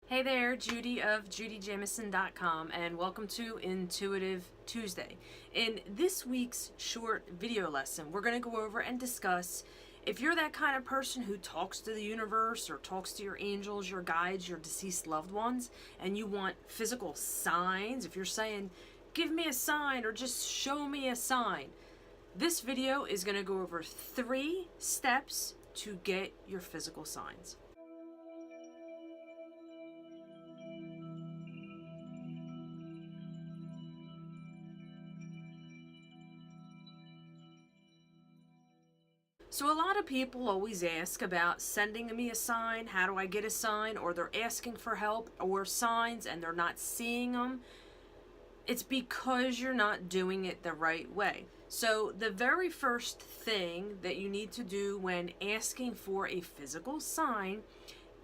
Hey there, Judi of JudyJamieson.com, and welcome to Intuitive Tuesday. In this week's short video lesson, we're going to go over and discuss if you're that kind of person who talks to the universe or talks to your angels, your guides, your deceased loved ones, and you want physical signs. If you're saying, give me a sign or just show me a sign, this video is going to go over 3 steps to get your physical signs. So a lot of people always ask about sending me a sign, how do I get a sign, or they're asking for help or signs and they're not seeing them. It's because you're not doing it the right way. So the very first thing that you need to do when asking for a physical sign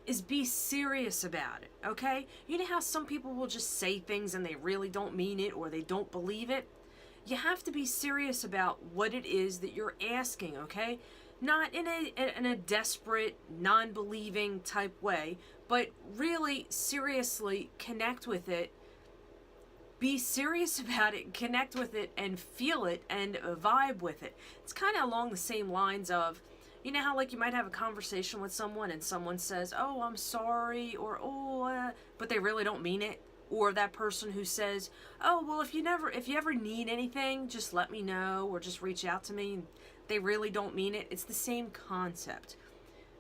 is be serious about it, okay? You know how some people will just say things and they really don't mean it or they don't believe it? You have to be serious about what it is that you're asking, okay? Not in a desperate, non-believing type way, but really seriously connect with it. Be serious about it, connect with it, and feel it, and vibe with it. It's kind of along the same lines of, you know how like you might have a conversation with someone and someone says, oh, I'm sorry, or but they really don't mean it. Or that person who says, oh, well, if you ever need anything, just let me know or just reach out to me. They really don't mean it. It's the same concept.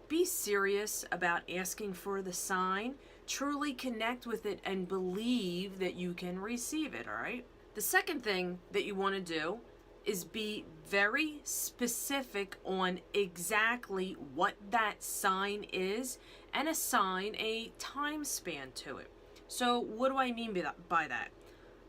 Be serious about asking for the sign. Truly connect with it and believe that you can receive it, all right? The second thing that you want to do is be very specific on exactly what that sign is and assign a time span to it. So what do I mean by that?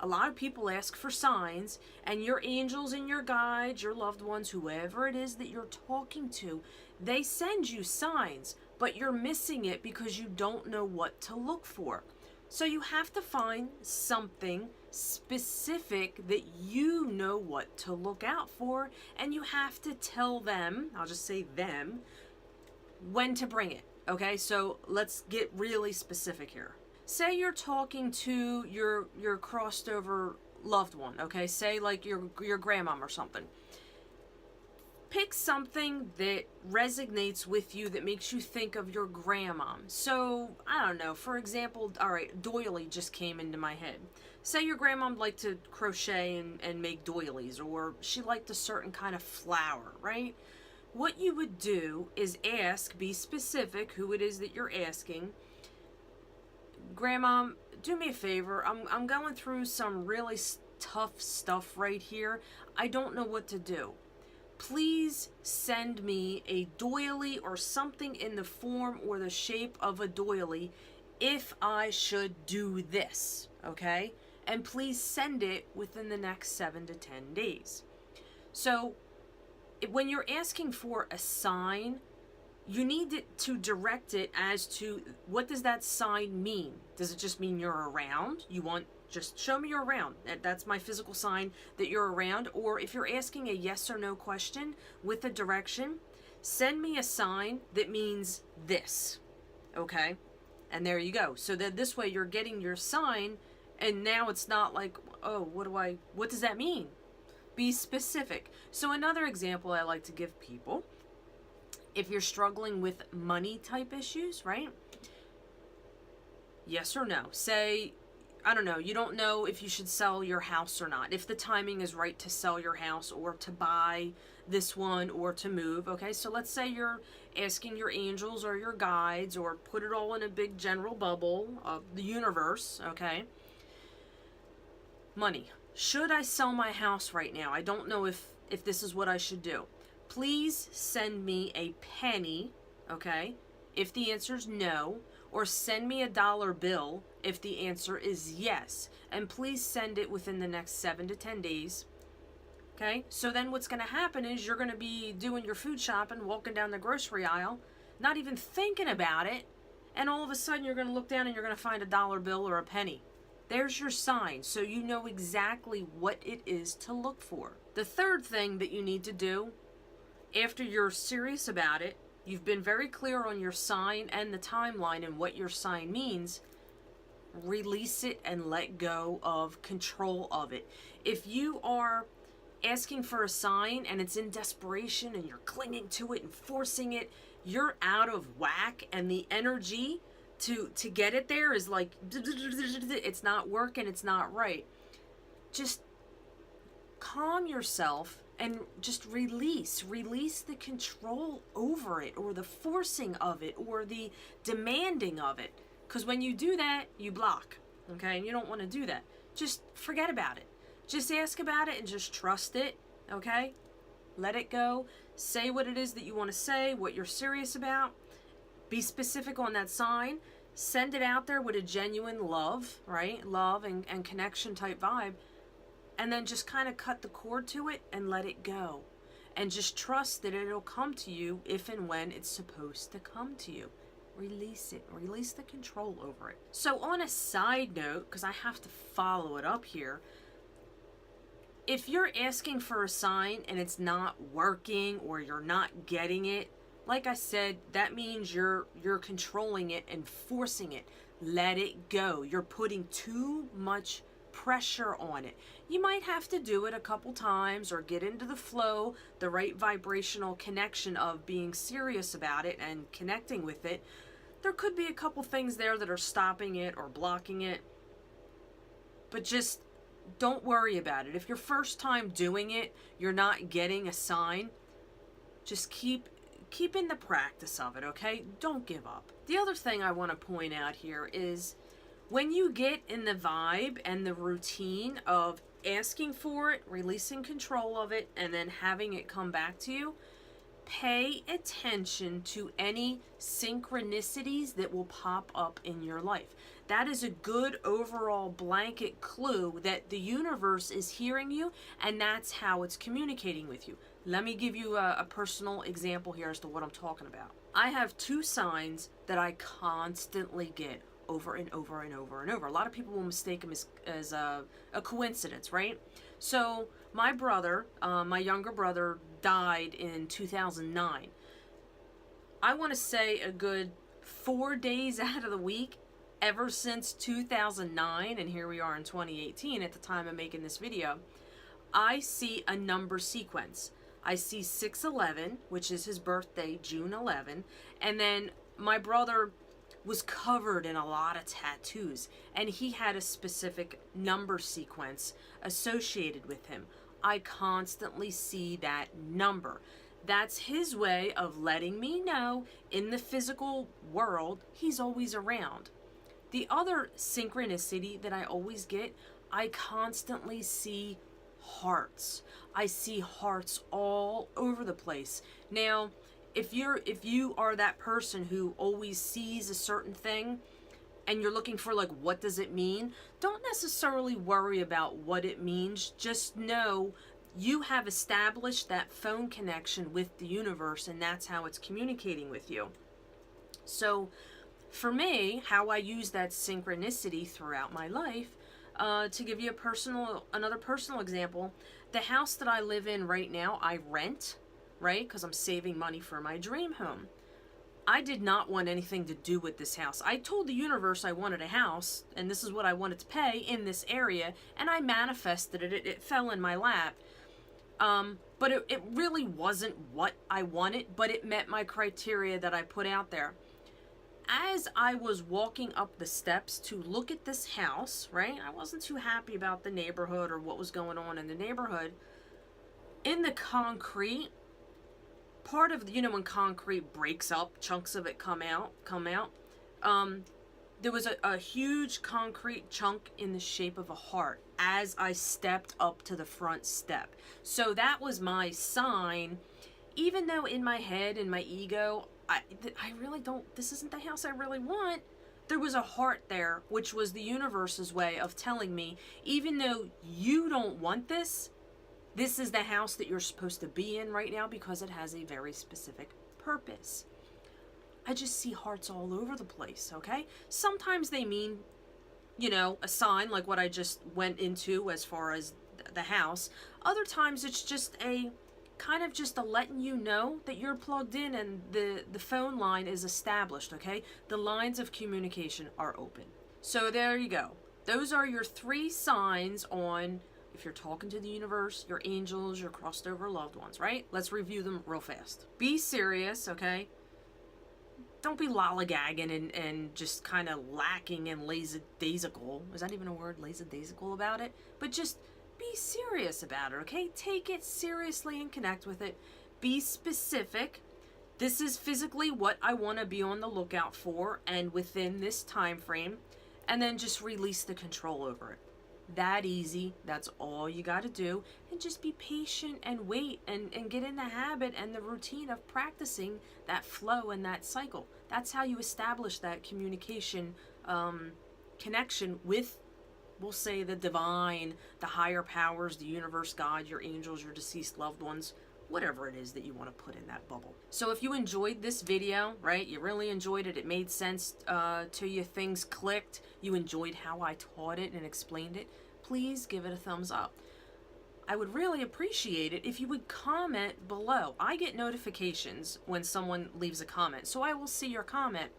A lot of people ask for signs, and your angels and your guides, your loved ones, whoever it is that you're talking to, they send you signs, but you're missing it because you don't know what to look for. So you have to find something specific that you know what to look out for, and you have to tell them, I'll just say them, when to bring it. Okay, so let's get really specific here. Say you're talking to your crossed over loved one, okay? Say like your grandmom or something. Pick something that resonates with you that makes you think of your grandmom. So, I don't know, for example, all right, doily just came into my head. Say your grandmom liked to crochet and make doilies, or she liked a certain kind of flower, right? What you would do is ask, be specific who it is that you're asking. Grandma, do me a favor. I'm going through some really tough stuff right here. I don't know what to do. Please send me a doily or something in the form or the shape of a doily if I should do this, okay? And please send it within the next 7 to 10 days. So when you're asking for a sign, you need to direct it as to what does that sign mean? Does it just mean you're around? You want, just show me you're around. That's my physical sign that you're around. Or if you're asking a yes or no question with a direction, send me a sign that means this, okay? And there you go. So that this way you're getting your sign, and now it's not like, oh, what does that mean? Be specific. So another example I like to give people, if you're struggling with money type issues, right? Yes or no. Say, I don't know, you don't know if you should sell your house or not, if the timing is right to sell your house or to buy this one or to move, okay? So let's say you're asking your angels or your guides, or put it all in a big general bubble of the universe, okay? Money. Should I sell my house right now? I don't know if this is what I should do. Please send me a penny, okay, if the answer is no, or send me a dollar bill if the answer is yes. And please send it within the next 7 to 10 days, okay? So then what's going to happen is you're going to be doing your food shopping, walking down the grocery aisle, not even thinking about it, and all of a sudden you're going to look down and you're going to find a dollar bill or a penny. There's your sign, so you know exactly what it is to look for. The third thing that you need to do, after you're serious about it, you've been very clear on your sign and the timeline and what your sign means, release it and let go of control of it. If you are asking for a sign and it's in desperation and you're clinging to it and forcing it, you're out of whack, and the energy to get it there is like it's not working, it's not right. Just calm yourself and just release the control over it, or the forcing of it, or the demanding of it. Because when you do that, you block, okay? And you don't want to do that. Just forget about it. Just ask about it and just trust it, okay? Let it go. Say what it is that you want to say, what you're serious about. Be specific on that sign. Send it out there with a genuine love, right? Love and connection type vibe. And then just kind of cut the cord to it and let it go. And just trust that it'll come to you if and when it's supposed to come to you. Release it. Release the control over it. So on a side note, because I have to follow it up here, if you're asking for a sign and it's not working or you're not getting it, like I said, that means you're controlling it and forcing it. Let it go. You're putting too much pressure on it. You might have to do it a couple times or get into the flow, the right vibrational connection of being serious about it and connecting with it. There could be a couple things there that are stopping it or blocking it, but just don't worry about it. If your first time doing it, you're not getting a sign, just keep in the practice of it, okay? Don't give up. The other thing I want to point out here is when you get in the vibe and the routine of asking for it, releasing control of it, and then having it come back to you, pay attention to any synchronicities that will pop up in your life. That is a good overall blanket clue that the universe is hearing you, and that's how it's communicating with you. Let me give you a personal example here as to what I'm talking about. I have two signs that I constantly get over and over and over and over. A lot of people will mistake them as a coincidence, right? So my brother, my younger brother, died in 2009. I want to say a good 4 days out of the week, ever since 2009, and here we are in 2018 at the time of making this video, I see a number sequence. I see 6/11, which is his birthday, June 11, and then my brother was covered in a lot of tattoos, and he had a specific number sequence associated with him. I constantly see that number. That's his way of letting me know in the physical world he's always around. The other synchronicity that I always get, I constantly see hearts. I see hearts all over the place. Now, if you are that person who always sees a certain thing and you're looking for like, what does it mean? Don't necessarily worry about what it means. Just know you have established that phone connection with the universe, and that's how it's communicating with you. So for me, how I use that synchronicity throughout my life, to give you another personal example, the house that I live in right now, I rent, right? Because I'm saving money for my dream home. I did not want anything to do with this house. I told the universe I wanted a house, and this is what I wanted to pay in this area, and I manifested it. It fell in my lap. But it really wasn't what I wanted, but it met my criteria that I put out there. As I was walking up the steps to look at this house, right? I wasn't too happy about the neighborhood or what was going on in the neighborhood. In the concrete, part of, when concrete breaks up, chunks of it come out. There was a huge concrete chunk in the shape of a heart as I stepped up to the front step. So that was my sign, even though in my head and my ego, I really don't, this isn't the house I really want. There was a heart there, which was the universe's way of telling me, even though you don't want this, this is the house that you're supposed to be in right now because it has a very specific purpose. I just see hearts all over the place, okay? Sometimes they mean, a sign like what I just went into as far as the house. Other times it's just a kind of just a letting you know that you're plugged in and the phone line is established, okay? The lines of communication are open. So there you go. Those are your 3 signs on if you're talking to the universe, your angels, your crossed over loved ones, right? Let's review them real fast. Be serious, okay? Don't be lollygagging and just kind of lacking in lackadaisical. Is that even a word? Lackadaisical about it? But just be serious about it, okay? Take it seriously and connect with it. Be specific. This is physically what I want to be on the lookout for and within this time frame. And then just release the control over it. That easy. That's all you got to do. And just be patient and wait and get in the habit and the routine of practicing that flow and that cycle. That's how you establish that communication connection with, we'll say, the divine, the higher powers, the universe, God, your angels, your deceased loved ones, whatever it is that you want to put in that bubble. So if you enjoyed this video, right, you really enjoyed it, it made sense to you, things clicked, you enjoyed how I taught it and explained it, please give it a thumbs up. I would really appreciate it if you would comment below. I get notifications when someone leaves a comment, so I will see your comment.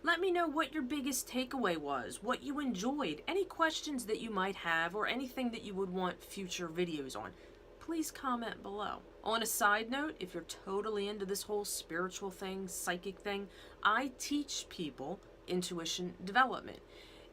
Let me know what your biggest takeaway was, what you enjoyed, any questions that you might have, or anything that you would want future videos on. Please comment below. On a side note, if you're totally into this whole spiritual thing, psychic thing, I teach people intuition development.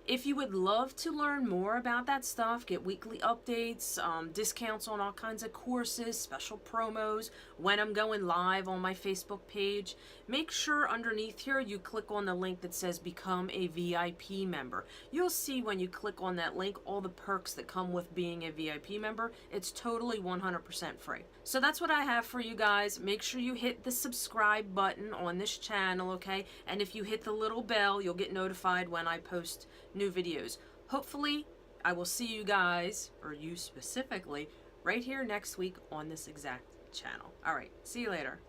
If you would love to learn more about that stuff, get weekly updates, discounts on all kinds of courses, special promos, when I'm going live on my Facebook page, make sure underneath here you click on the link that says Become a VIP member. You'll see when you click on that link all the perks that come with being a VIP member. It's totally 100% free. So that's what I have for you guys. Make sure you hit the subscribe button on this channel, okay? And if you hit the little bell, you'll get notified when I post new videos. Hopefully, I will see you guys, or you specifically, right here next week on this exact channel. All right, see you later.